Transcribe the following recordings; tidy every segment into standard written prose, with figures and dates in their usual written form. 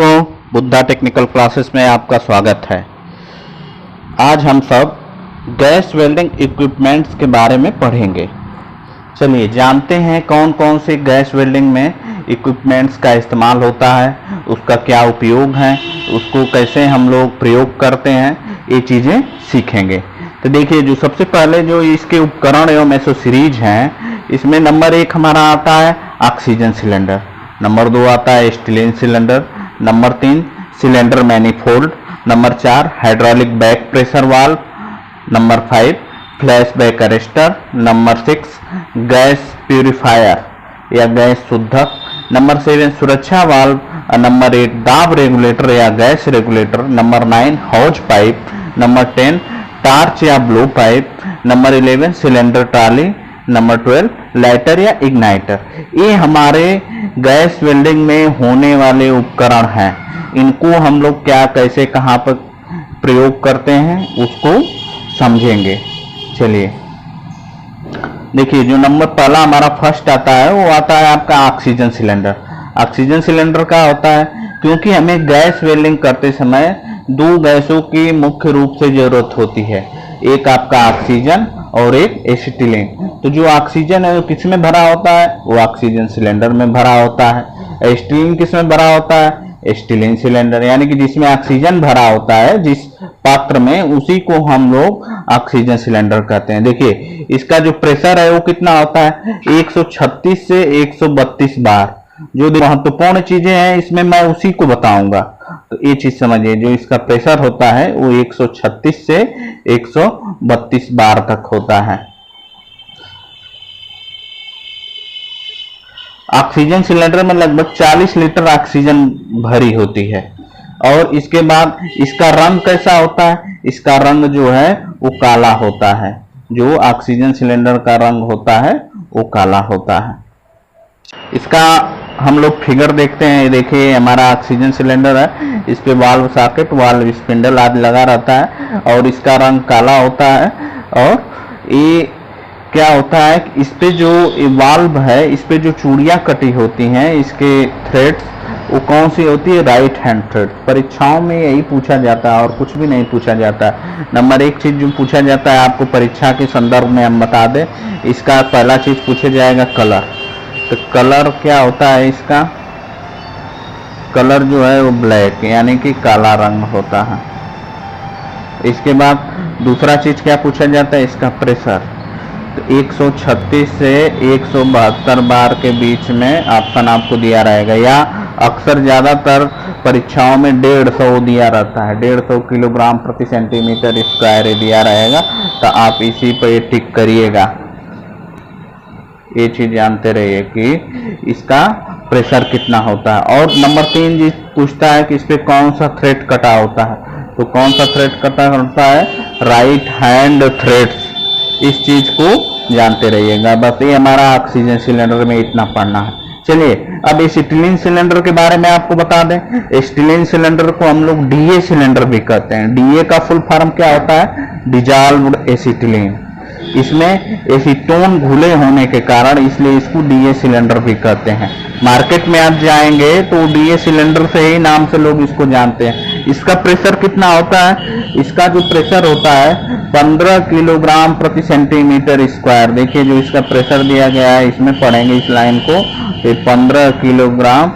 दोस्तों, Buddha technical classes में आपका स्वागत है। आज हम सब गैस वेल्डिंग इक्विपमेंट्स के बारे में पढ़ेंगे। चलिए जानते हैं कौन कौन से गैस वेल्डिंग में इक्विपमेंट्स का इस्तेमाल होता है, उसका क्या उपयोग है, उसको कैसे हम लोग प्रयोग करते हैं, ये चीज़ें सीखेंगे। तो देखिए, जो सबसे पहले जो इसके उपकरण एवं एसेसरीज हैं, इसमें नंबर 1 हमारा आता है ऑक्सीजन सिलेंडर, नंबर 2 आता है acetylene cylinder, number 3 cylinder manifold, number 4 hydraulic back pressure valve, number 5 flash back arrester, number 6 gas purifier या गैस शुद्धक, नंबर 7 सुरक्षा वाल्व, नंबर 8 दाब रेगुलेटर या गैस रेगुलेटर, नंबर 9 हौज पाइप, नंबर 10 टार्च या blow pipe, number 11 cylinder trolley, number 12 lighter या igniter. ये हमारे gas welding में होने वाले उपकरण हैं। इनको हम लोग क्या, कैसे, कहाँ पर प्रयोग करते हैं उसको समझेंगे। चलिए देखिए, जो नंबर पहला हमारा फर्स्ट आता है वो आता है आपका ऑक्सीजन सिलेंडर। ऑक्सीजन सिलेंडर क्या होता है, क्योंकि हमें गैस वेल्डिंग करते समय दो गैसों की मुख्य रूप से जरूरत होती है, एक आपका ऑक्सीजन और एक एसिटिलीन। तो जो ऑक्सीजन है वो किस में भरा होता है, वो ऑक्सीजन सिलेंडर में भरा होता है। एसिटिलीन किस में भरा होता है, एसिटिलीन सिलेंडर, यानी कि जिसमें ऑक्सीजन भरा होता है जिस पात्र में, उसी को हम लोग ऑक्सीजन सिलेंडर कहते हैं। देखिए, इसका जो प्रेशर है वो कितना होता है, 136 से 132 बार। जो महत्वपूर्ण चीजें हैं इसमें मैं उसी को बताऊंगा, तो ये चीज समझिए। जो इसका प्रेशर होता है वो 136 से 132 बार तक होता है। ऑक्सीजन सिलेंडर में लगभग 40 लीटर ऑक्सीजन भरी होती है। और इसके बाद इसका रंग कैसा होता है, इसका रंग जो है वो काला होता है। जो ऑक्सीजन सिलेंडर का रंग होता है वो काला होता है। इसका हम लोग फिगर देखते हैं। देखिए, हमारा ऑक्सीजन सिलेंडर है, इस पे वाल्व सॉकेट, वाल्व स्पिंडल आदि लगा रहता है और इसका रंग काला होता है। और ये क्या होता है, इस पे जो वाल्व है, इस पे जो चूड़ियां कटी होती हैं, इसके थ्रेड्स, वो कौन सी होती है, राइट हैंड थ्रेड। परीक्षाओं में यही पूछा जाता है और कुछ भी नहीं पूछा जाता। नंबर 1 चीज जो पूछा जाता है आपको परीक्षा के संदर्भ में हम बता दें, इसका पहला चीज पूछा जाएगा कलर। तो कलर क्या होता है, इसका कलर जो है वो ब्लैक यानी कि काला रंग होता है। इसके बाद दूसरा चीज क्या पूछा जाता है, इसका प्रेशर। तो 136 से 172 बार के बीच में ऑप्शन आपको दिया रहेगा, या अक्सर ज्यादातर परीक्षाओं में 150 दिया रहता है, 150 किलोग्राम प्रति सेंटीमीटर स्क्वायर दिया रहेगा। तो आप इसी पर टिक करिएगा। ये चीज जानते रहिए कि इसका प्रेशर कितना होता है। और नंबर 3 चीज पूछता है कि इस पे कौन सा थ्रेड कटा होता है। तो कौन सा थ्रेड कटा होता है, राइट हैंड थ्रेड्स। इस चीज को जानते रहिएगा। बस ये हमारा ऑक्सीजन सिलेंडर में इतना पढ़ना है। चलिए अब एसिटिलीन सिलेंडर के बारे में आपको बता दें। एसिटिलीन सिलेंडर को हम लोग डीए सिलेंडर भी कहते हैं। डीए का फुल फॉर्म क्या होता है, डिजॉल्व्ड एसिटिलीन। इसमें एसीटोन घुले होने के कारण इसलिए इसको डीए सिलेंडर भी कहते हैं। मार्केट में आप जाएंगे तो डीए सिलेंडर से ही नाम से लोग इसको जानते हैं। इसका प्रेशर कितना होता है, इसका जो प्रेशर होता है 15 किलोग्राम प्रति सेंटीमीटर स्क्वायर। देखिए, जो इसका प्रेशर दिया गया है, इसमें पढ़ेंगे इस लाइन को, तो 15 किलोग्राम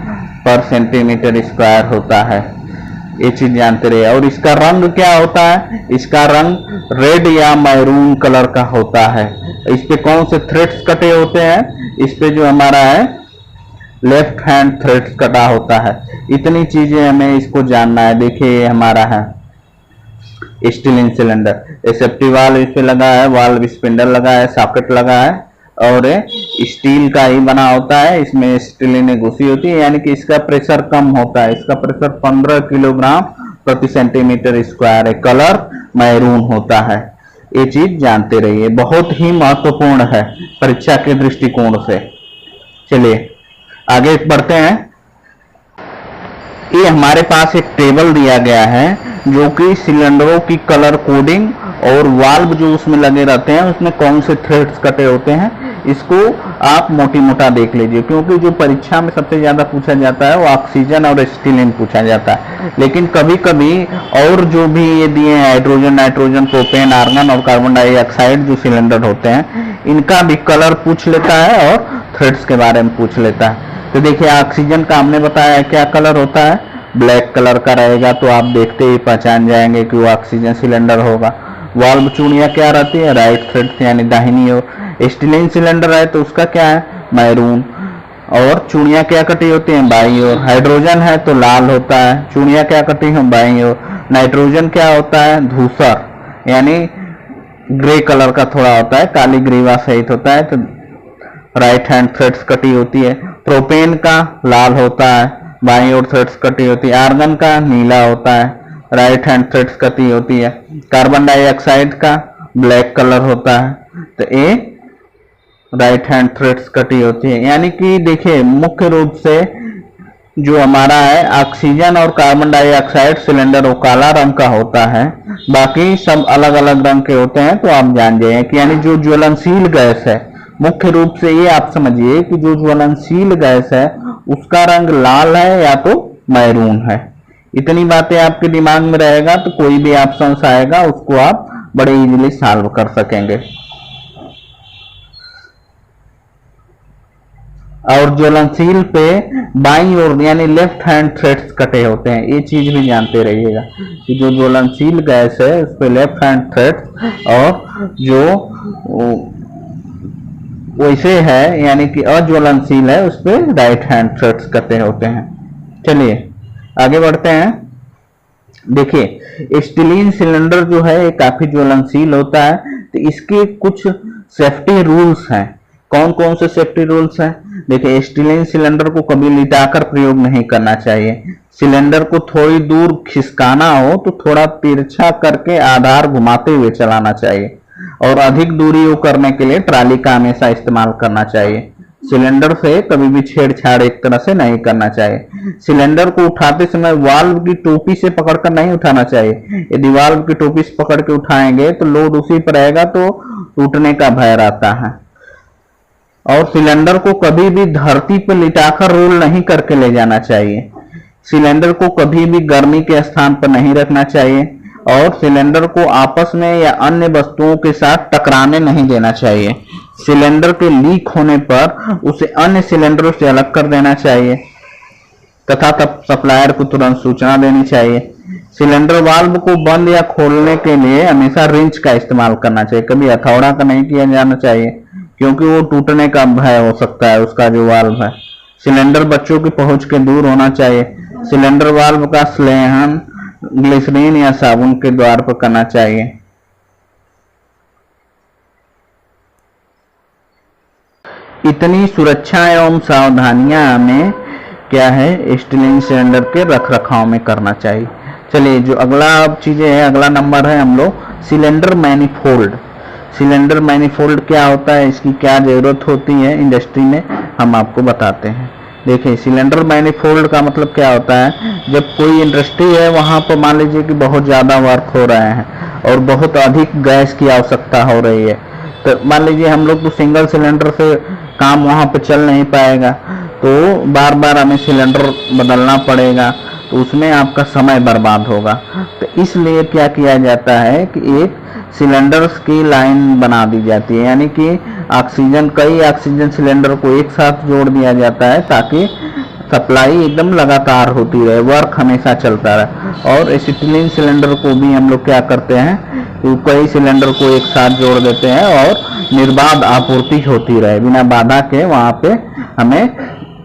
पर सेंटीमीटर स्क्वायर होता है। ये चीज जानते रहिए। और इसका रंग क्या होता है, इसका रंग रेड या मैरून कलर का होता है। इस पे कौन से थ्रेड्स कटे होते हैं, इस पे जो हमारा है लेफ्ट हैंड थ्रेड्स कटा होता है। इतनी चीजें हमें इसको जानना है। देखिए, ये हमारा है स्टीलिन सिलेंडर। सेफ्टी वाल्व इस पे लगा है, वाल्व स्पिंडल लगा है, सॉकेट लगा है और स्टील का ही बना होता है। इसमें स्टीलिन घुसी होती है, यानी कि इसका प्रेशर कम होता है। इसका प्रेशर 15 किलोग्राम प्रति सेंटीमीटर स्क्वायर है। कलर मैरून होता है। ये चीज जानते रहिए, बहुत ही महत्वपूर्ण है परीक्षा के दृष्टिकोण से। चलिए आगे बढ़ते हैं। ये हमारे पास एक टेबल दिया गया है जो कि सिलेंडरों की कलर कोडिंग और वाल्व जो उसमें लगे रहते हैं उसमें कौन से थ्रेड्स कटे होते हैं इसको आप मोटी मोटा देख लीजिए, क्योंकि जो परीक्षा में सबसे ज्यादा पूछा जाता है वो ऑक्सीजन और एसिटिलीन पूछा जाता है। लेकिन कभी कभी और जो भी ये दिए हैं हाइड्रोजन, नाइट्रोजन, प्रोपेन, आर्गन और कार्बन डाइऑक्साइड जो सिलेंडर होते हैं, इनका भी कलर पूछ लेता है और थ्रेड्स के बारे में पूछ लेता है। तो देखिए ऑक्सीजन का हमने बताया क्या कलर होता है, ब्लैक कलर का रहेगा, तो आप देखते ही पहचान जाएंगे कि वो ऑक्सीजन सिलेंडर होगा। वाल्व चूड़ियां क्या रहती है, राइट थ्रेड यानी दाहिनी ओर। एसिटिलीन सिलेंडर है तो उसका क्या है, मैरून, और चूड़ियां क्या कटी होती हैं, बाईं ओर। हाइड्रोजन है तो लाल होता है, चूड़ियां क्या कटी हैं, बाईं ओर। नाइट्रोजन क्या होता है, धूसर यानी ग्रे कलर का थोड़ा होता है, काली ग्रीवा सहित होता है, तो राइट हैंड थ्रेड्स कटी होती है। प्रोपेन का लाल होता है, बाईं ओर थ्रेड्स कटी होती है। आर्गन का नीला होता है, राइट हैंड थ्रेड्स कटी होती है। कार्बन डाइऑक्साइड का ब्लैक कलर होता है, तो ये राइट हैंड थ्रेड्स कटी होती है। यानी कि देखिए मुख्य रूप से जो हमारा है ऑक्सीजन और कार्बन डाइऑक्साइड सिलेंडर वो काला रंग का होता है, बाकी सब अलग अलग रंग के होते हैं। तो आप जान जाइए कि यानी जो ज्वलनशील गैस है, मुख्य रूप से ये आप समझिए कि जो ज्वलनशील गैस है उसका रंग लाल है या तो मैरून है। इतनी बातें आपके दिमाग में रहेगा तो कोई भी ऑप्शन आएगा उसको आप बड़े इजीली सॉल्व कर सकेंगे। और ज्वलनशील पे बाईं ओर यानी लेफ्ट हैंड थ्रेड्स कटे होते हैं, ये चीज भी जानते रहिएगा कि जो ज्वलनशील गैस है उस पे लेफ्ट हैंड थ्रेड्स, और जो वैसे है यानी कि अज्वलनशील है उस पे राइट हैंड थ्रेड्स कटे होते हैं। चलिए आगे बढ़ते हैं। देखिए एसिटिलीन सिलेंडर जो है ये काफी ज्वलनशील होता है, तो इसके कुछ सेफ्टी रूल्स हैं। कौन कौन से सेफ्टी रूल्स हैं, देखिए एसिटिलीन सिलेंडर को कभी लिटाकर प्रयोग नहीं करना चाहिए। सिलेंडर को थोड़ी दूर खिसकाना हो तो थोड़ा तिरछा करके आधार घुमाते हुए चलाना चाहिए, और अधिक दूरी वो करने के लिए ट्राली का हमेशा इस्तेमाल करना चाहिए। सिलेंडर से कभी भी छेड़छाड़ एक तरह से नहीं करना चाहिए। सिलेंडर को उठाते समय वाल्व की टोपी से पकड़कर नहीं उठाना चाहिए। यदि वाल्व की टोपी से पकड़ के उठाएंगे तो लोड उसी पर रहेगा तो टूटने का भय रहता है। और सिलेंडर को कभी भी धरती पर लिटाकर रोल नहीं करके ले जाना चाहिए। सिलेंडर को कभी भी गर्मी के स्थान पर नहीं रखना चाहिए, और सिलेंडर को आपस में या अन्य वस्तुओं के साथ टकराने नहीं देना चाहिए। सिलेंडर के लीक होने पर उसे अन्य सिलेंडरों से अलग कर देना चाहिए तथा तब सप्लायर को तुरंत सूचना देनी चाहिए। सिलेंडर वाल्व को बंद या खोलने के लिए हमेशा रिंच का इस्तेमाल करना चाहिए, कभी हथौड़ा का नहीं किया जाना चाहिए, क्योंकि वो टूटने का भय हो सकता है उसका जो वाल्व है। सिलेंडर बच्चों की पहुंच के दूर होना चाहिए। सिलेंडर वाल्व का संलेहन ग्लिसरीन या साबुन के द्वार पर करना चाहिए। इतनी सुरक्षा एवं सावधानियां हमें क्या है एसिटिलीन सिलेंडर के रख रखाव में करना चाहिए। चलिए जो अगला चीजें है, अगला नंबर है हम लोग सिलेंडर मैनिफोल्ड। सिलेंडर मैनिफोल्ड क्या होता है, इसकी क्या जरूरत होती है इंडस्ट्री में, हम आपको बताते हैं। देखिए सिलेंडर मैनिफोल्ड का मतलब क्या होता है, जब कोई इंडस्ट्री है वहां पर मान लीजिए कि बहुत ज्यादा वर्क हो रहे हैं और बहुत अधिक गैस की आवश्यकता हो रही है, तो मान लीजिए हम लोग तो सिंगल सिलेंडर से काम वहां पर चल नहीं पाएगा, तो बार बार हमें सिलेंडर बदलना पड़ेगा, तो उसमें आपका समय बर्बाद होगा। तो इसलिए क्या किया जाता है कि एक सिलेंडर्स की लाइन बना दी जाती है, यानी कि कई ऑक्सीजन सिलेंडर को एक साथ जोड़ दिया जाता है ताकि सप्लाई एकदम लगातार होती रहे, वर्क हमेशा चलता रहे। और एसिटिलीन सिलेंडर को भी हम लोग क्या करते हैं कि कई सिलेंडर को एक साथ जोड़ देते हैं और निर्बाध आपूर्ति होती रहे, बिना बाधा के वहां पे हमें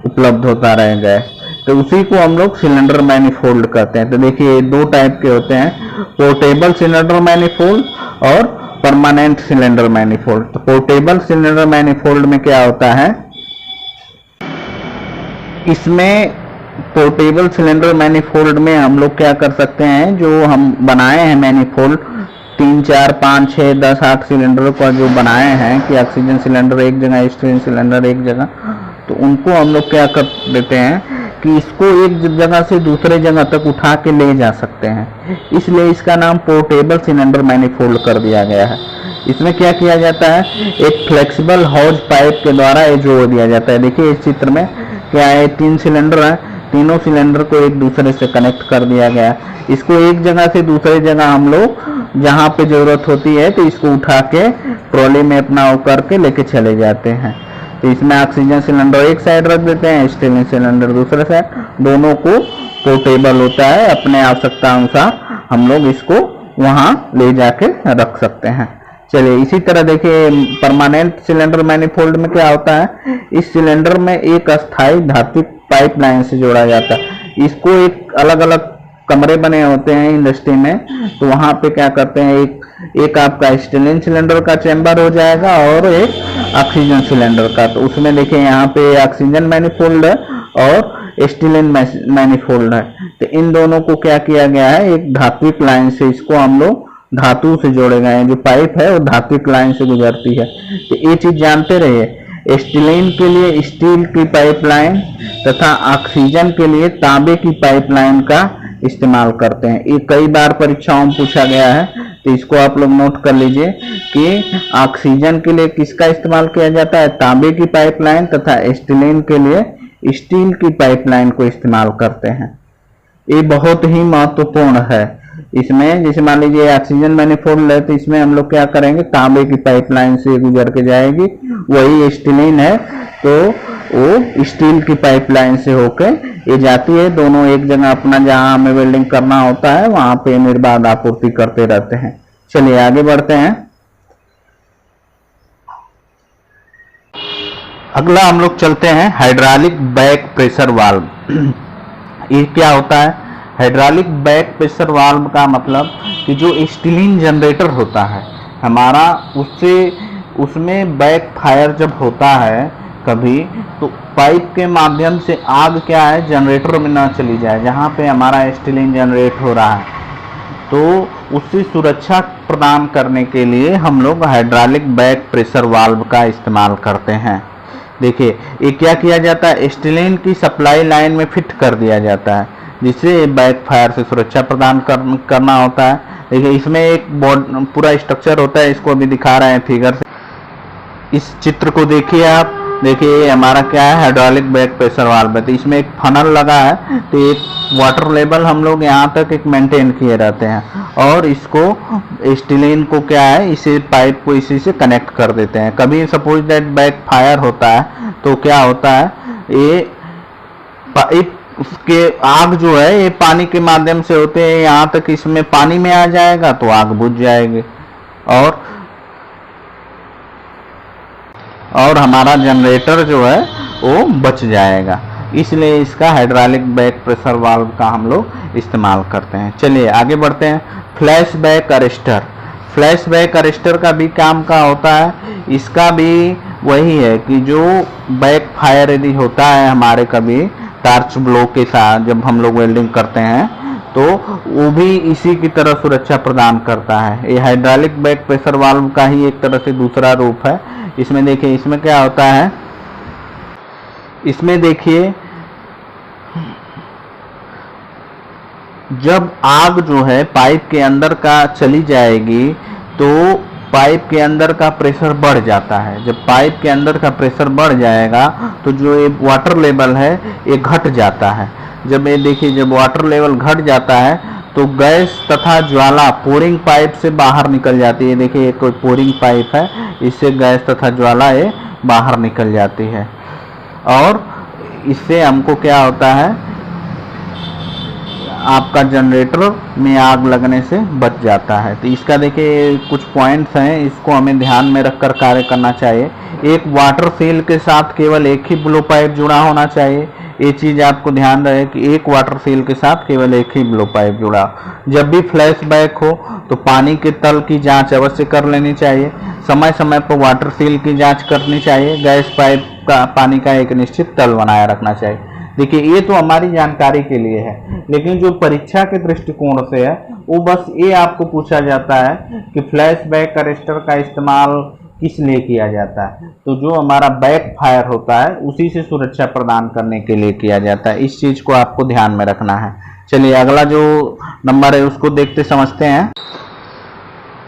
उपलब्ध होता रहे गैस। तो उसी को हम लोग सिलेंडर मैनिफोल्ड कहते हैं। तो देखिए दो टाइप के होते हैं, पोर्टेबल सिलेंडर मैनिफोल्ड और परमानेंट सिलेंडर मैनिफोल्ड। तो पोर्टेबल सिलेंडर मैनिफोल्ड में क्या होता है, इसमें पोर्टेबल सिलेंडर मैनिफोल्ड में हम लोग क्या कर सकते हैं, जो हम बनाए हैं मैनिफोल्ड 3, 4, 5, 6, 10, 8 सिलेंडरों का जो बनाए हैं कि ऑक्सीजन सिलेंडर एक जगह, एसिटिलीन सिलेंडर एक जगह, तो उनको हम लोग क्या कर देते हैं कि इसको एक जगह से दूसरे जगह तक उठा के ले जा सकते हैं, इसलिए इसका नाम पोर्टेबल सिलेंडर मैनिफोल्ड कर दिया गया है। इसमें क्या किया जाता है, एक फ्लेक्सिबल हॉज पाइप के द्वारा ये जोड़ दिया जाता है। देखिए इस चित्र में क्या है, 3 सिलेंडर है, तीनों सिलेंडर को एक दूसरे से कनेक्ट कर दिया गया। इसको एक जगह से दूसरी जगह हम लोग जहाँ पे जरूरत होती है तो इसको उठा के ट्रॉली में अपना करके लेके चले जाते हैं। तो इसमें ऑक्सीजन सिलेंडर एक साइड रख देते हैं, स्टील सिलेंडर दूसरे साइड, दोनों को पोर्टेबल होता है, अपने आवश्यकता अनुसार हम लोग इसको वहां ले जाके रख सकते हैं। चलिए इसी तरह देखिए परमानेंट सिलेंडर मैनिफोल्ड में क्या होता है, इस सिलेंडर में एक अस्थायी धात्विक पाइपलाइन से जोड़ा जाता है। इसको एक अलग अलग कमरे बने होते हैं इंडस्ट्री में, तो वहां पे क्या करते हैं, एक आपका स्टीलिन सिलेंडर का चैम्बर हो जाएगा और एक ऑक्सीजन सिलेंडर का। तो उसमें देखिए यहाँ पे ऑक्सीजन मैनिफोल्ड है और स्टीलिन मैनिफोल्ड है। तो इन दोनों को क्या किया गया है, एक धात्विक लाइन से इसको हम लोग धातु से जोड़े गए हैं। जो पाइप है वो धात्विक लाइन से गुजरती है। तो ये चीज जानते रहिए, स्टीलिन के लिए स्टील की पाइपलाइन तथा ऑक्सीजन के लिए तांबे की पाइपलाइन का इस्तेमाल करते हैं। ये कई बार परीक्षाओं में पूछा गया है, तो इसको आप लोग नोट कर लीजिए कि ऑक्सीजन के लिए किसका इस्तेमाल किया जाता है, तांबे की पाइपलाइन, तथा स्टीलिन के लिए स्टील की पाइपलाइन को इस्तेमाल करते हैं। ये बहुत ही महत्वपूर्ण है। इसमें जैसे मान लीजिए ऑक्सीजन मैनिफोल्ड है, तो इसमें हम लोग क्या करेंगे, तांबे की पाइपलाइन से गुजर के जाएगी। वही स्टीलिन है तो वो स्टील की पाइपलाइन से होके ये जाती है। दोनों एक जगह अपना जहां हमें वेल्डिंग करना होता है वहां पे निर्बाध आपूर्ति करते रहते हैं। चलिए आगे बढ़ते हैं। अगला हम लोग चलते हैं हाइड्रोलिक बैक प्रेशर वाल्व। ये क्या होता है, हाइड्रोलिक बैक प्रेशर वाल्व का मतलब कि जो स्टीलिन जनरेटर होता है हमारा, उसमें बैक फायर जब होता है कभी, तो पाइप के माध्यम से आग क्या है जनरेटर में ना चली जाए, जहाँ पे हमारा स्टीलिन जनरेट हो रहा है, तो उससे सुरक्षा प्रदान करने के लिए हम लोग हाइड्रोलिक बैक प्रेशर वाल्व का इस्तेमाल करते हैं। देखिए ये क्या किया जाता है, स्टीलिन की सप्लाई लाइन में फिट कर दिया जाता है, जिससे बैक फायर से सुरक्षा प्रदान करना होता है। देखिए इसमें एक पूरा स्ट्रक्चर होता है, इसको अभी दिखा रहे हैं फिगर से। इस चित्र को देखिए आप, देखिए हमारा क्या है, हाइड्रोलिक बैक प्रेशर वाल्व है। तो इसमें एक फनल लगा है, तो एक वाटर लेवल हम लोग यहाँ तक एक मेंटेन किए रहते हैं, और इसको स्टीलिन को क्या है, इसे पाइप को इसी से कनेक्ट कर देते हैं। कभी सपोज दैट बैक फायर होता है तो क्या होता है, ये पाइप उसके आग जो है ये पानी के माध्यम से होते हैं, यहाँ तक इसमें पानी में आ जाएगा तो आग बुझ जाएगी और हमारा जनरेटर जो है वो बच जाएगा। इसलिए इसका हाइड्रोलिक बैक प्रेशर वाल्व का हम लोग इस्तेमाल करते हैं। चलिए आगे बढ़ते हैं। Flash back arrester, flash back arrester का भी काम का होता है। इसका भी वही है कि जो बैक फायर यदि होता है हमारे कभी टार्च ब्लो के साथ जब हम लोग वेल्डिंग करते हैं, तो वो भी इसी की तरह सुरक्षा प्रदान करता है। ये हाइड्रोलिक बैक प्रेशर वाल्व का ही एक तरह से दूसरा रूप है। इसमें देखिए, इसमें क्या होता है, इसमें देखिए जब आग जो है पाइप के अंदर का चली जाएगी तो पाइप के अंदर का प्रेशर बढ़ जाता है। जब पाइप के अंदर का प्रेशर बढ़ जाएगा तो जो ये वाटर लेवल है ये घट जाता है। जब ये देखिए, जब वाटर लेवल घट जाता है तो गैस तथा ज्वाला पोरिंग पाइप से बाहर निकल जाती है। देखिए ये कोई पोरिंग पाइप है, इससे गैस तथा ज्वाला ये बाहर निकल जाती है और इससे हमको क्या होता है, आपका जनरेटर में आग लगने से बच जाता है। तो इसका देखिए कुछ पॉइंट्स हैं, इसको हमें ध्यान में रखकर कार्य करना चाहिए। एक वाटर सील के साथ केवल एक ही ब्लो पाइप जुड़ा होना चाहिए। ये चीज़ आपको ध्यान रहे कि एक वाटर सील के साथ केवल एक ही ब्लो पाइप जुड़ा। जब भी फ्लैश बैक हो तो पानी के तल की जांच अवश्य कर लेनी चाहिए। समय समय पर वाटर सील की जांच करनी चाहिए। गैस पाइप का पानी का एक निश्चित तल बनाए रखना चाहिए। देखिए ये तो हमारी जानकारी के लिए है, लेकिन जो परीक्षा के दृष्टिकोण से है वो बस ये आपको पूछा जाता है कि फ्लैश बैक अरेस्टर का इस्तेमाल किस लिए किया जाता है। तो जो हमारा बैक फायर होता है उसी से सुरक्षा प्रदान करने के लिए किया जाता है। इस चीज को आपको ध्यान में रखना है। चलिए अगला जो नंबर है उसको देखते समझते हैं।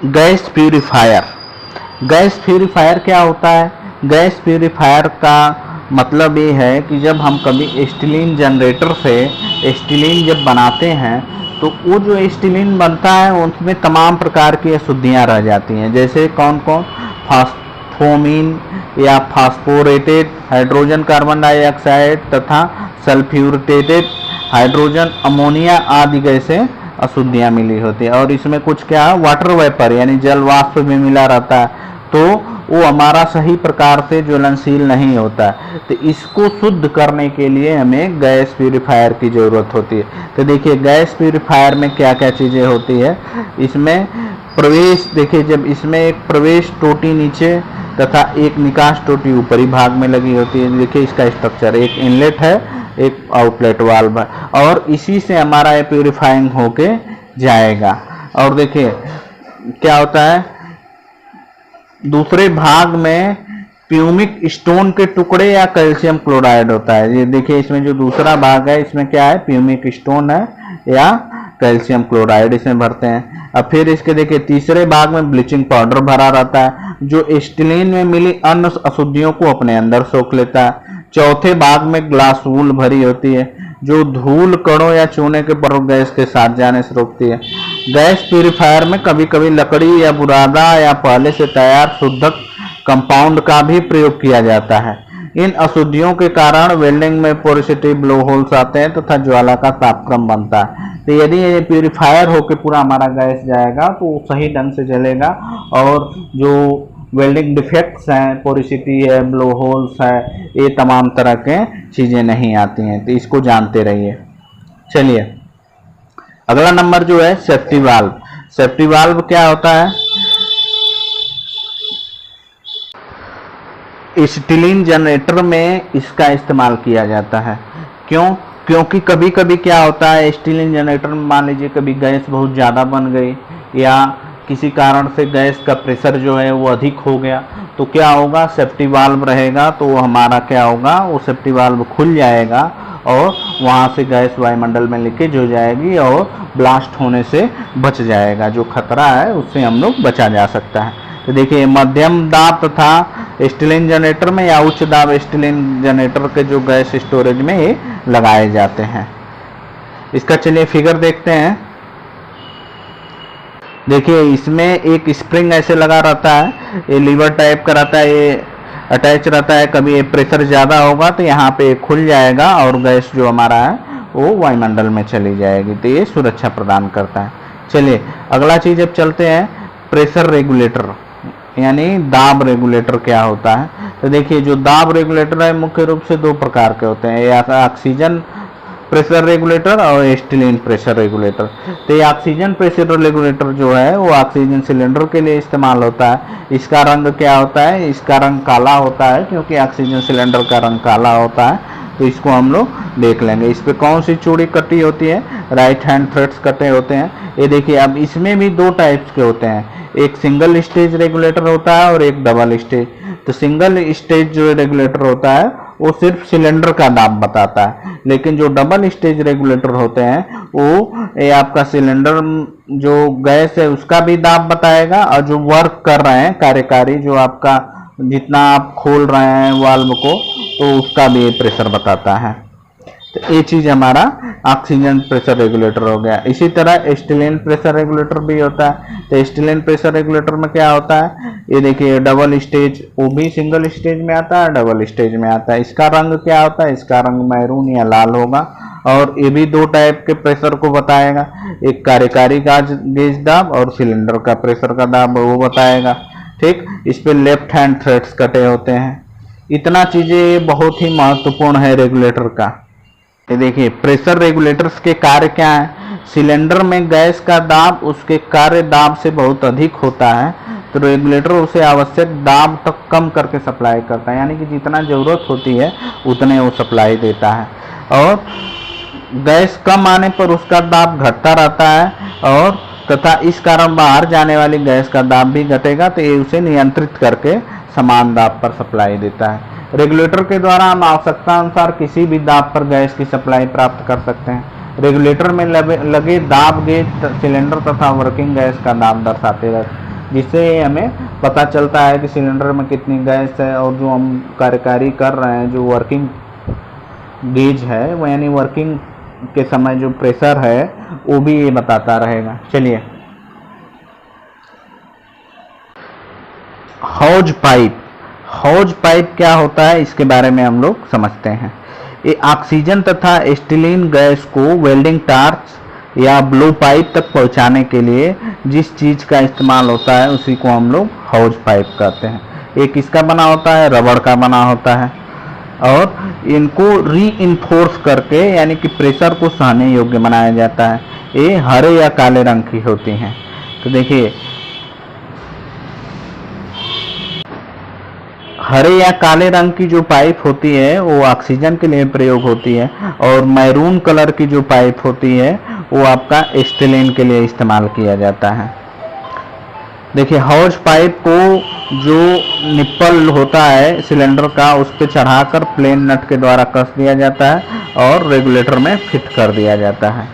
गैस प्यूरिफायर, गैस प्यूरीफायर क्या होता है? गैस प्यूरीफायर का मतलब ये है कि जब हम कभी स्टीलिन जनरेटर से स्टीलिन जब बनाते हैं तो वो जो स्टीलिन बनता है उसमें तमाम प्रकार की अशुद्धियाँ रह जाती हैं, जैसे कौन कौन? फास्फोमीन या फास्फोरेटेड हाइड्रोजन कार्बन डाइऑक्साइड तथा सल्फ्यूरेटेड हाइड्रोजन अमोनिया आदि गैसें अशुद्धियाँ मिली होती है। और इसमें कुछ क्या है? वाटर वेपर यानी जल वाष्प भी मिला रहता है, तो वो हमारा सही प्रकार से ज्वलनशील नहीं होता है। तो इसको शुद्ध करने के लिए हमें गैस प्यूरीफायर की ज़रूरत होती है। तो देखिए गैस प्यूरीफायर में क्या क्या चीज़ें होती है। इसमें प्रवेश, देखिए जब इसमें एक प्रवेश टोटी नीचे तथा एक निकास टोटी ऊपरी भाग में लगी होती है। देखिए इसका स्ट्रक्चर, एक इनलेट है, एक आउटलेट वाल्व है, और इसी से हमारा ये प्यूरीफाइंग होके जाएगा। और देखिए क्या होता है, दूसरे भाग में प्यूमिक स्टोन के टुकड़े या कैल्शियम क्लोराइड होता है। ये देखिए इसमें जो दूसरा भाग है इसमें क्या है? प्यूमिक स्टोन है या कैल्शियम क्लोराइड इसमें भरते हैं। अब फिर इसके देखिए तीसरे भाग में ब्लीचिंग पाउडर भरा रहता है जो स्टीलिन में मिली अन्य अशुद्धियों को अपने अंदर सोख लेता है। चौथे भाग में ग्लास वूल भरी होती है जो धूल कणों या चूने के परत गैस के साथ जाने से रोकती है। गैस प्यूरीफायर में कभी कभी लकड़ी या बुरादा या पहले से तैयार शुद्धक कंपाउंड का भी प्रयोग किया जाता है। इन अशुद्धियों के कारण वेल्डिंग में पोरोसिटी ब्लो होल्स आते हैं तथा ज्वाला का तापक्रम बनता है। तो यदि ये प्यूरीफायर होकर पूरा हमारा गैस जाएगा तो वो सही ढंग से जलेगा और जो वेल्डिंग डिफेक्ट्स हैं, पोरोसिटी है, ब्लो होल्स है, ये तमाम तरह के चीज़ें नहीं आती हैं। तो इसको जानते रहिए। चलिए अगला नंबर जो है सेफ्टी वाल्व। सेफ्टी वाल्व क्या होता है? स्टीलिन जनरेटर में इसका इस्तेमाल किया जाता है। क्यों? क्योंकि कभी कभी क्या होता है, स्टीलिन जनरेटर में मान लीजिए कभी गैस बहुत ज़्यादा बन गई या किसी कारण से गैस का प्रेशर जो है वो अधिक हो गया, तो क्या होगा? सेफ्टी वाल्व रहेगा तो वो हमारा क्या होगा? वो सेफ्टी वाल्व खुल जाएगा और वहाँ से गैस वायुमंडल में लीकेज हो जाएगी और ब्लास्ट होने से बच जाएगा। जो खतरा है उससे हम लोग बचा जा सकता है। तो देखिए मध्यम दाब तथा स्टीलिन जनरेटर में या उच्च दाब स्टीलिन जनरेटर के जो गैस स्टोरेज में ये लगाए जाते हैं। इसका चलिए फिगर देखते हैं। देखिए इसमें एक स्प्रिंग ऐसे लगा रहता है, ये लीवर टाइप का रहता है, ये अटैच रहता है। कभी ये प्रेशर ज़्यादा होगा तो यहाँ पे खुल जाएगा और गैस जो हमारा है वो वायुमंडल में चली जाएगी। तो ये सुरक्षा प्रदान करता है। चलिए अगला चीज़ अब चलते हैं, प्रेशर रेगुलेटर यानी दाब रेगुलेटर क्या होता है। तो देखिए जो दाब रेगुलेटर है मुख्य रूप से दो प्रकार के होते हैं, या ऑक्सीजन प्रेशर रेगुलेटर और स्टीलिन प्रेशर रेगुलेटर। तो ये ऑक्सीजन प्रेशर रेगुलेटर जो है वो ऑक्सीजन सिलेंडर के लिए इस्तेमाल होता है। इसका रंग क्या होता है? इसका रंग काला होता है क्योंकि ऑक्सीजन सिलेंडर का रंग काला होता है। तो इसको हम लोग देख लेंगे। इस पे कौन सी चूड़ी कटी होती है? राइट हैंड थ्रेड्स कटे होते हैं। ये देखिए अब इसमें भी दो टाइप्स के होते हैं, एक सिंगल स्टेज रेगुलेटर होता है और एक डबल स्टेज। तो सिंगल स्टेज जो रेगुलेटर होता है वो सिर्फ सिलेंडर का दाब बताता है, लेकिन जो डबल स्टेज रेगुलेटर होते हैं वो ये आपका सिलेंडर जो गैस है उसका भी दाब बताएगा और जो वर्क कर रहे हैं कार्यकारी, जो आपका जितना आप खोल रहे हैं वाल्व को, तो उसका भी प्रेशर बताता है। तो ये चीज हमारा ऑक्सीजन प्रेशर रेगुलेटर हो गया। इसी तरह स्टीलिन प्रेशर रेगुलेटर भी होता है। तो स्टीलिन प्रेशर रेगुलेटर में क्या होता है? ये देखिए डबल स्टेज, वो भी सिंगल स्टेज में आता है, डबल स्टेज में आता है। इसका रंग क्या होता है? इसका रंग मैरून या लाल होगा और ये भी दो टाइप के प्रेशर को बताएगा, एक कार्यकारी गेज दाब और सिलेंडर का प्रेशर का दाब वो बताएगा। ठीक, इस पे लेफ्ट हैंड थ्रेड्स कटे होते हैं। इतना चीजें बहुत ही महत्वपूर्ण है रेगुलेटर का। ये देखिए प्रेशर रेगुलेटर्स के कार्य क्या है? सिलेंडर में गैस का दाब उसके कार्य दाब से बहुत अधिक होता है, तो रेगुलेटर उसे आवश्यक दाब तक कम करके सप्लाई करता है, यानी कि जितना ज़रूरत होती है उतने वो सप्लाई देता है। और गैस कम आने पर उसका दाब घटता रहता है और तथा इस कारण बाहर जाने वाली गैस का दाब भी घटेगा, तो ये उसे नियंत्रित करके समान दाब पर सप्लाई देता है। रेगुलेटर के द्वारा हम आवश्यकता अनुसार किसी भी दाब पर गैस की सप्लाई प्राप्त कर सकते हैं। रेगुलेटर में लगे दाब गेज सिलेंडर तथा वर्किंग गैस का दाब दर्शाते जिससे हमें पता चलता है कि सिलेंडर में कितनी गैस है, और जो हम कार्यकारी कर रहे हैं, जो वर्किंग गेज है वो यानी वर्किंग के समय जो प्रेशर है वो भी ये बताता रहेगा। चलिए, हौज पाइप क्या होता है इसके बारे में हम लोग समझते हैं। ये ऑक्सीजन तथा एस्टिलीन गैस को वेल्डिंग टार्च या ब्लो पाइप तक पहुंचाने के लिए जिस चीज का इस्तेमाल होता है उसी को हम लोग हौज पाइप कहते हैं। एक इसका बना होता है, रबड़ का बना होता है, और इनको रीइंफोर्स करके यानी कि प्रेशर को सहने योग्य बनाया जाता है। ये हरे या काले रंग की होती हैं। तो देखिए, हरे या काले रंग की जो पाइप होती है वो ऑक्सीजन के लिए प्रयोग होती है, और मैरून कलर की जो पाइप होती है वो आपका एस्टिलीन के लिए इस्तेमाल किया जाता है। देखिए, हौज पाइप को जो निप्पल होता है सिलेंडर का उस पर चढ़ाकर प्लेन नट के द्वारा कस दिया जाता है और रेगुलेटर में फिट कर दिया जाता है।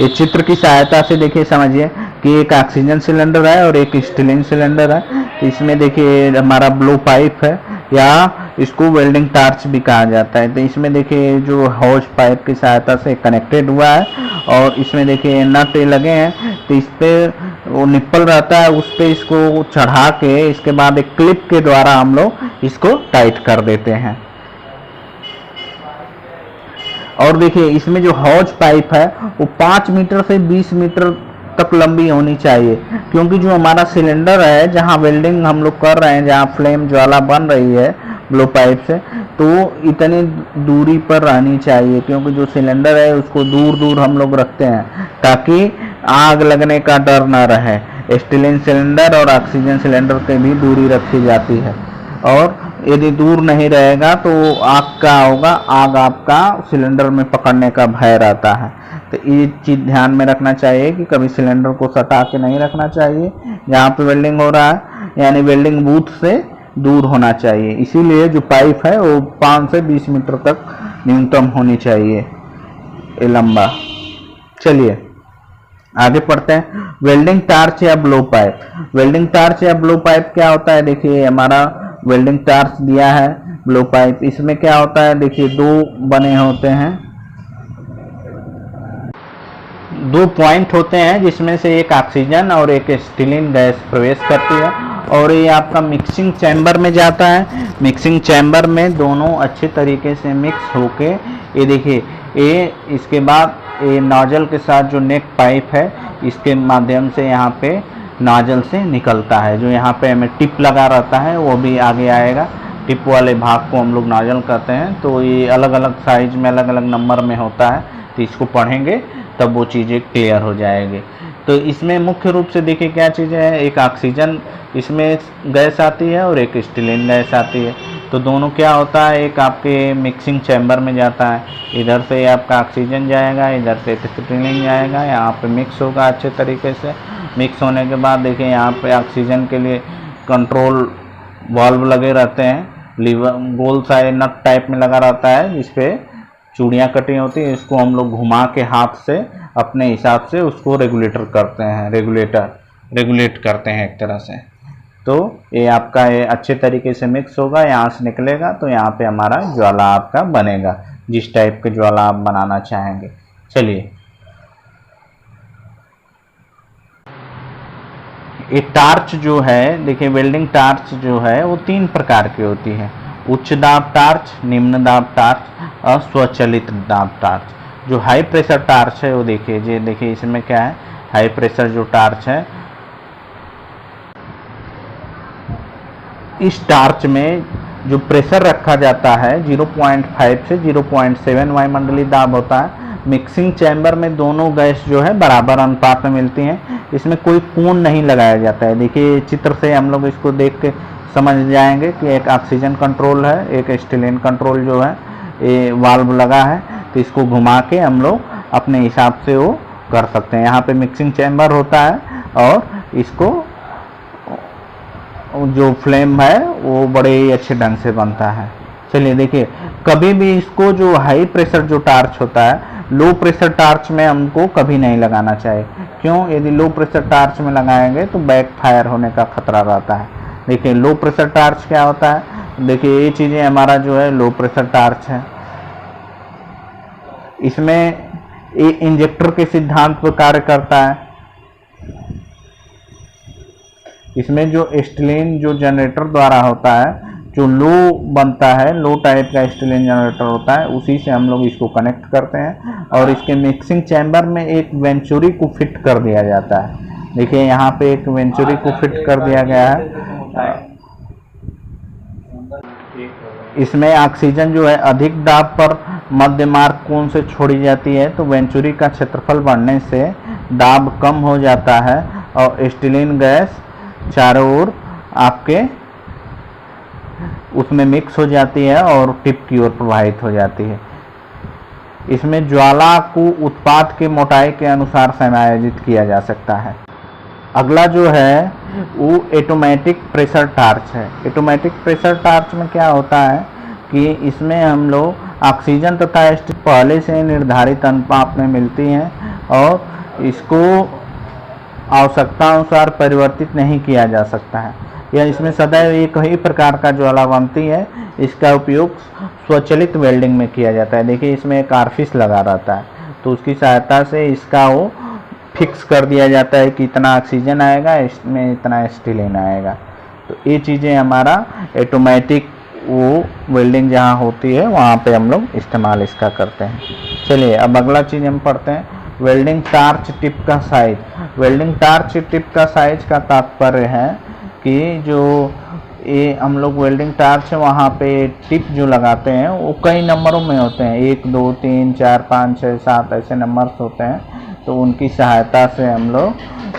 इस चित्र की सहायता से देखिए समझिए कि एक ऑक्सीजन सिलेंडर है और एक एस्टिलीन सिलेंडर है। तो इसमें देखिए हमारा ब्लो पाइप है, या इसको वेल्डिंग टार्च भी कहा जाता है। तो इसमें देखिए जो हौज पाइप की सहायता से कनेक्टेड हुआ है, और इसमें देखिए नट लगे हैं। तो इस पे वो निप्पल रहता है, उस पे इसको चढ़ा के इसके बाद एक क्लिप के द्वारा हम लोग इसको टाइट कर देते हैं। और देखिए इसमें जो हौज पाइप है वो 5 मीटर से 20 मीटर तक लंबी होनी चाहिए, क्योंकि जो हमारा सिलेंडर है जहां वेल्डिंग हम लोग कर रहे हैं, जहां फ्लेम ज्वाला बन रही है ब्लो पाइप से, तो इतनी दूरी पर रहनी चाहिए, क्योंकि जो सिलेंडर है उसको दूर दूर हम लोग रखते हैं ताकि आग लगने का डर ना रहे। एस्टिलीन सिलेंडर और ऑक्सीजन सिलेंडर की भी दूरी रखी जाती है, और यदि दूर नहीं रहेगा तो आग का होगा, आग आपका सिलेंडर में पकड़ने का भय रहता है। तो ये चीज़ ध्यान में रखना चाहिए कि कभी सिलेंडर को सटा के नहीं रखना चाहिए जहाँ पे वेल्डिंग हो रहा है, यानी वेल्डिंग बूथ से दूर होना चाहिए। इसीलिए जो पाइप है वो 5 से 20 मीटर तक न्यूनतम होनी चाहिए ये लंबा। चलिए आगे पढ़ते हैं। वेल्डिंग टार्च या ब्लो पाइप। वेल्डिंग टार्च या ब्लो पाइप क्या होता है? देखिए हमारा वेल्डिंग टार्च दिया है, ब्लो पाइप, इसमें क्या होता है? देखिए 2 बने होते हैं, 2 पॉइंट होते हैं जिसमें से एक ऑक्सीजन और एक एस्टिलीन गैस प्रवेश करती है, और ये आपका मिक्सिंग चैम्बर में जाता है। मिक्सिंग चैम्बर में दोनों अच्छे तरीके से मिक्स होके, ये देखिए ये इसके बाद ये नोजल के साथ जो नेक पाइप है इसके माध्यम से यहाँ पे नोजल से निकलता है। जो यहाँ पे हमें टिप लगा रहता है वो भी आगे आएगा। टिप वाले भाग को हम लोग नोजल कहते हैं। तो ये अलग अलग साइज में अलग अलग नंबर में होता है, तो इसको पढ़ेंगे तब वो चीज़ें क्लियर हो जाएगी। तो इसमें मुख्य रूप से देखिए क्या चीज़ें हैं, एक ऑक्सीजन इसमें गैस आती है और एक एस्टिलीन गैस आती है। तो दोनों क्या होता है, एक आपके मिक्सिंग चैम्बर में जाता है, इधर से आपका ऑक्सीजन जाएगा, इधर से एस्टिलीन जाएगा, यहाँ पे मिक्स होगा अच्छे तरीके से। मिक्स होने के बाद देखिए यहाँ पे ऑक्सीजन के लिए कंट्रोल वाल्व लगे रहते हैं, लीवर गोल सा नट टाइप में लगा रहता है जिसपे चूड़ियाँ कटी होती है। इसको हम लोग घुमा के हाथ से अपने हिसाब से उसको रेगुलेटर करते हैं, रेगुलेट करते हैं एक तरह से। तो ये आपका ये अच्छे तरीके से मिक्स होगा, यहाँ से निकलेगा, तो यहाँ पे हमारा ज्वाला आपका बनेगा, जिस टाइप के ज्वाला आप बनाना चाहेंगे। चलिए ये टार्च जो है, देखिए वेल्डिंग टार्च जो है वो 3 प्रकार की होती है, उच्च दाब टार्च, निम्न दाब टार्च और स्वचालित दाब टार्च। जो हाई प्रेशर टार्च है वो देखिए इसमें क्या है, हाई प्रेशर जो टार्च है, इस टार्च में जो प्रेशर रखा जाता है 0.5 से 0.7 वायुमंडलीय दाब होता है। मिक्सिंग चैम्बर में दोनों गैस जो है बराबर अनुपात में मिलती हैं, इसमें कोई कोण नहीं लगाया जाता है। देखिए चित्र से हम लोग इसको देख के समझ जाएंगे कि एक ऑक्सीजन कंट्रोल है, एक एस्टिलीन कंट्रोल जो है, ये वाल्व लगा है, तो इसको घुमा के हम लोग अपने हिसाब से वो कर सकते हैं। यहाँ पे मिक्सिंग चैम्बर होता है और इसको जो फ्लेम है वो बड़े ही अच्छे ढंग से बनता है। चलिए देखिए, कभी भी इसको जो हाई प्रेशर जो टार्च होता है, लो प्रेशर टार्च में हमको कभी नहीं लगाना चाहिए, क्यों? यदि लो प्रेशर टार्च में लगाएंगे तो बैक फायर होने का खतरा रहता है। देखिए लो प्रेशर टार्च क्या होता है, देखिए ये चीज़ें हमारा जो है लो प्रेशर टार्च है। इसमें ये इंजेक्टर के सिद्धांत पर कार्य करता है। इसमें जो स्टीलिन जो जनरेटर द्वारा होता है, जो लो बनता है, लो टाइप का स्टीलिन जनरेटर होता है, उसी से हम लोग इसको कनेक्ट करते हैं और इसके मिक्सिंग चैम्बर में एक वेंचुरी को फिट कर दिया जाता है। देखिए यहाँ पे एक वेंचुरी को फिट कर दिया गया है। इसमें ऑक्सीजन जो है अधिक दाब पर मध्य मार्ग कोण से छोड़ी जाती है, तो वेंचुरी का क्षेत्रफल बढ़ने से दाब कम हो जाता है और स्टीलिन गैस चारों ओर आपके उसमें मिक्स हो जाती है और टिप की ओर प्रवाहित हो जाती है। इसमें ज्वाला को उत्पाद के मोटाई के अनुसार समायोजित किया जा सकता है। अगला जो है वो ऑटोमेटिक प्रेशर टार्च है। ऑटोमेटिक प्रेशर टार्च में क्या होता है कि इसमें हम लोग ऑक्सीजन तथा स्टील पहले से निर्धारित अनुपात में मिलती हैं और इसको आवश्यकता अनुसार परिवर्तित नहीं किया जा सकता है, या इसमें सदैव एक ही प्रकार का ज्वाला बनती है। इसका उपयोग स्वचालित वेल्डिंग में किया जाता है। देखिए इसमें एक आर्फिस लगा रहता है, तो उसकी सहायता से इसका वो फिक्स कर दिया जाता है कि इतना ऑक्सीजन आएगा, इसमें इतना स्टीलिन आएगा। तो ये चीज़ें हमारा ऑटोमेटिक वो वेल्डिंग जहाँ होती है वहाँ पे हम लोग इस्तेमाल इसका करते हैं। चलिए अब अगला चीज़ हम पढ़ते हैं, वेल्डिंग टार्च टिप का साइज। वेल्डिंग टार्च टिप का साइज का तात्पर्य है कि जो ये हम लोग वेल्डिंग टार्च है वहाँ पे टिप जो लगाते हैं वो कई नंबरों में होते हैं, 1 2 3 4 5 6 7 ऐसे नंबर्स होते हैं। तो उनकी सहायता से हम लोग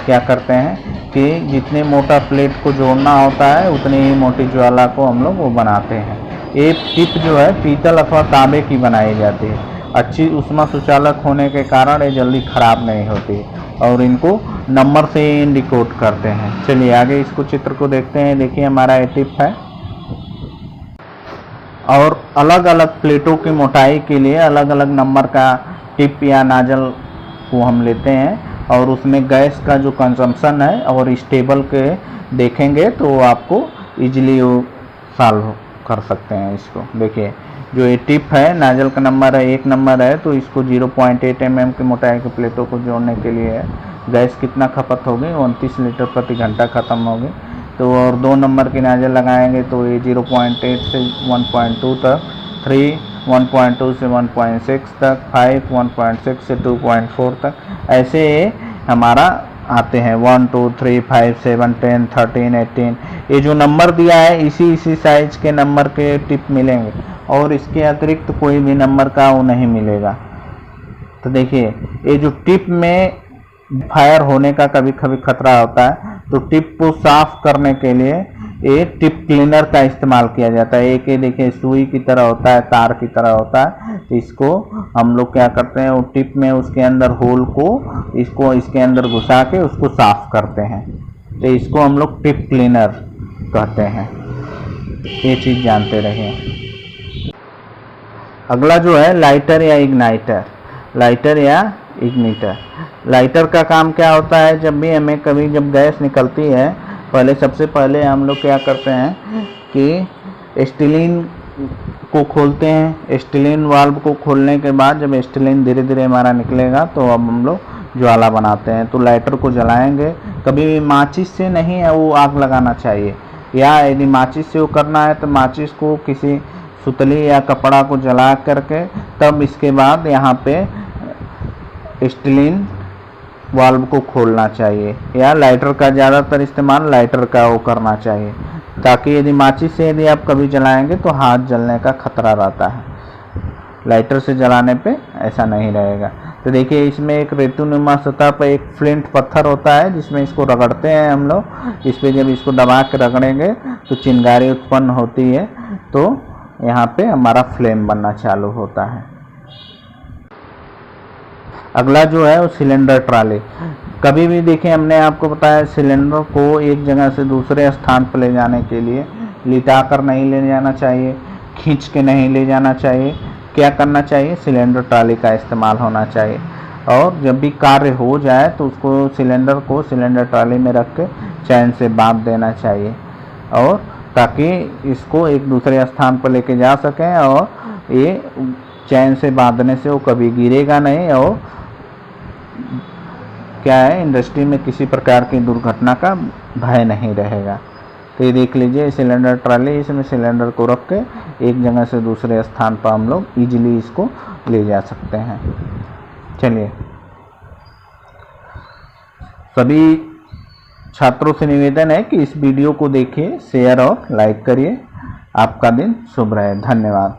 क्या करते हैं कि जितने मोटा प्लेट को जोड़ना होता है उतनी ही मोटी ज्वाला को हम लोग वो बनाते हैं। ये टिप जो है पीतल अथवा तांबे की बनाई जाती है। अच्छी ऊष्मा सुचालक होने के कारण ये जल्दी ख़राब नहीं होती और इनको नंबर से इंडिकेट करते हैं। चलिए आगे इसको चित्र को देखते हैं। देखिए हमारा ये टिप है और अलग अलग प्लेटों की मोटाई के लिए अलग अलग नंबर का टिप या नाजल को हम लेते हैं और उसमें गैस का जो कंजम्पशन है और इस टेबल के देखेंगे तो आपको इजीली सॉल्व कर सकते हैं इसको। देखिए जो ये टिप है नाजल का नंबर है 1 नंबर है, तो इसको 0.8 mm की मोटाई के प्लेटों को जोड़ने के लिए है। गैस कितना खपत होगी, 29 लीटर प्रति घंटा खत्म होगी। तो और 2 नंबर की नाजल लगाएंगे तो ये 0.8 से 1.2 तक, 3 1.2 से 1.6 तक, 5 1.6 से 2.4 तक, ऐसे हमारा आते हैं 1 2 3 5 7 10 13 18। ये जो नंबर दिया है इसी साइज के नंबर के टिप मिलेंगे और इसके अतिरिक्त कोई भी नंबर का वो नहीं मिलेगा। तो देखिए ये जो टिप में फायर होने का कभी कभी खतरा होता है, तो टिप को साफ करने के लिए ये टिप क्लीनर का इस्तेमाल किया जाता है। एक ये देखिए सुई की तरह होता है, तार की तरह होता है। तो इसको हम लोग क्या करते हैं, वो टिप में उसके अंदर होल को इसको इसके अंदर घुसा के उसको साफ करते हैं। तो इसको हम लोग टिप क्लीनर कहते हैं। ये चीज़ जानते रहिए। अगला जो है लाइटर या इग्नाइटर। लाइटर या इग्निटर। लाइटर का काम क्या होता है, जब भी हमें कभी जब गैस निकलती है पहले सबसे पहले हम लोग क्या करते हैं कि स्टीलिन को खोलते हैं। स्टीलिन वाल्व को खोलने के बाद जब स्टीलिन धीरे धीरे हमारा निकलेगा तो अब हम लोग ज्वाला बनाते हैं। तो लाइटर को जलाएंगे, कभी भी माचिस से नहीं है वो आग लगाना चाहिए, या यदि माचिस से वो करना है तो माचिस को किसी सुतली या कपड़ा को जला करके तब इसके बाद यहाँ पे स्टीलिन वाल्व को खोलना चाहिए, या लाइटर का ज़्यादातर इस्तेमाल लाइटर का वो करना चाहिए, ताकि यदि माचिस से यदि आप कभी जलाएंगे तो हाथ जलने का खतरा रहता है। लाइटर से जलाने पे ऐसा नहीं रहेगा। तो देखिए इसमें एक रेतुनुमा सतह पर एक फ्लिंट पत्थर होता है जिसमें इसको रगड़ते हैं हम लोग। इस पे जब इसको दबा के रगड़ेंगे तो चिंगारी उत्पन्न होती है, तो यहाँ पे हमारा फ्लेम बनना चालू होता है। अगला जो है वो सिलेंडर ट्राली। कभी भी देखिए हमने आपको बताया सिलेंडर को एक जगह से दूसरे स्थान पर ले जाने के लिए लिटा कर नहीं ले जाना चाहिए, खींच के नहीं ले जाना चाहिए। क्या करना चाहिए, सिलेंडर ट्राली का इस्तेमाल होना चाहिए। और जब भी कार्य हो जाए तो उसको सिलेंडर को सिलेंडर ट्राली में रख के चैन से बांध देना चाहिए, और ताकि इसको एक दूसरे स्थान पर लेके जा सकें, और ये चैन से बांधने से वो कभी गिरेगा नहीं, और क्या है, इंडस्ट्री में किसी प्रकार की दुर्घटना का भय नहीं रहेगा। तो ये देख लीजिए सिलेंडर ट्राली, इसमें सिलेंडर को रख के एक जगह से दूसरे स्थान पर हम लोग इजीली इसको ले जा सकते हैं। चलिए, सभी छात्रों से निवेदन है कि इस वीडियो को देखिए, शेयर और लाइक करिए। आपका दिन शुभ रहे। धन्यवाद।